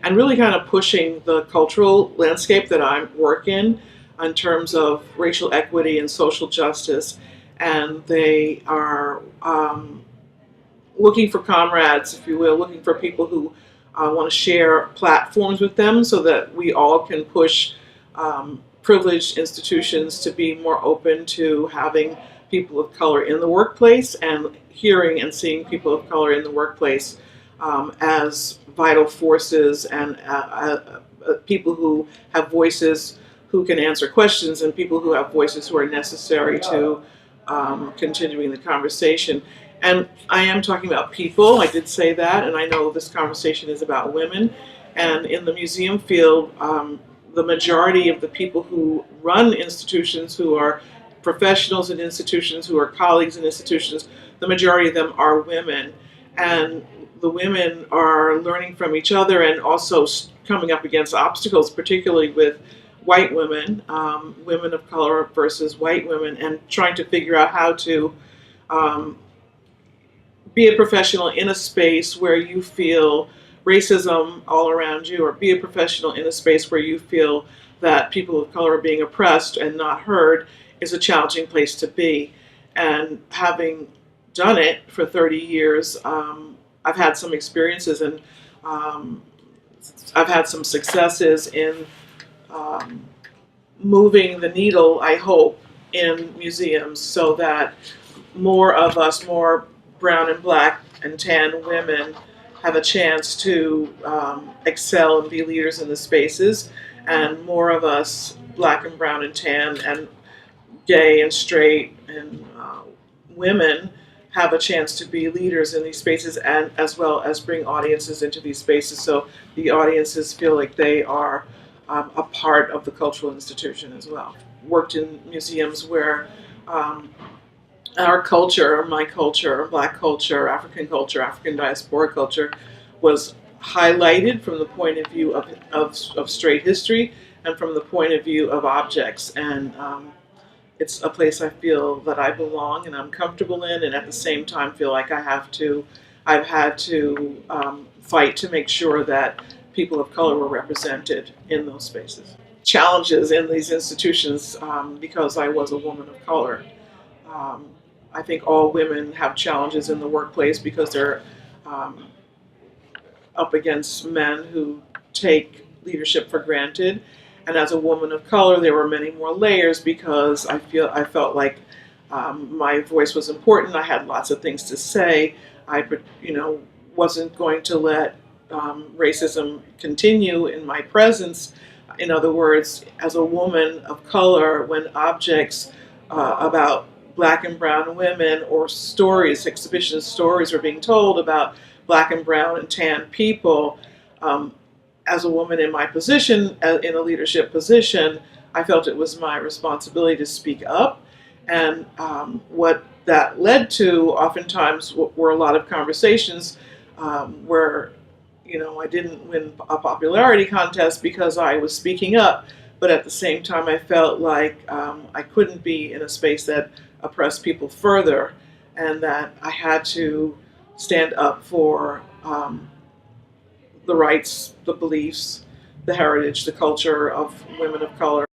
and really kind of pushing the cultural landscape that I work in terms of racial equity and social justice. And they are looking for comrades, if you will, looking for people who want to share platforms with them so that we all can push privileged institutions to be more open to having people of color in the workplace and hearing and seeing people of color in the workplace as vital forces and people who have voices who can answer questions and people who have voices who are necessary to continuing the conversation. And I am talking about people, I did say that, and I know this conversation is about women. And in the museum field, the majority of the people who run institutions, who are professionals in institutions, who are colleagues in institutions, the majority of them are women. And the women are learning from each other and also coming up against obstacles, particularly with white women, women of color versus white women, and trying to figure out how to be a professional in a space where you feel racism all around you, or be a professional in a space where you feel that people of color are being oppressed and not heard, is a challenging place to be. And having done it for 30 years, I've had some experiences, and I've had some successes in moving the needle, I hope, in museums so that more of us, more brown and black and tan women, have a chance to excel and be leaders in the spaces, and more of us, black and brown and tan and gay and straight and women, have a chance to be leaders in these spaces, and as well as bring audiences into these spaces so the audiences feel like they are a part of the cultural institution as well. Worked in museums where our culture, my culture, black culture, African diaspora culture, was highlighted from the point of view of straight history and from the point of view of objects. And it's a place I feel that I belong and I'm comfortable in, and at the same time feel like I've had to fight to make sure that people of color were represented in those spaces. Challenges in these institutions because I was a woman of color. I think all women have challenges in the workplace because they're up against men who take leadership for granted. And as a woman of color, there were many more layers because I felt like my voice was important. I had lots of things to say. I, wasn't going to let racism continue in my presence. In other words, as a woman of color, when objects about black and brown women or stories, exhibition stories are being told about black and brown and tan people, as a woman in my position, in a leadership position, I felt it was my responsibility to speak up. And what that led to oftentimes were a lot of conversations where, I didn't win a popularity contest because I was speaking up, but at the same time I felt like I couldn't be in a space that oppressed people further, and that I had to stand up for the rights, the beliefs, the heritage, the culture of women of color.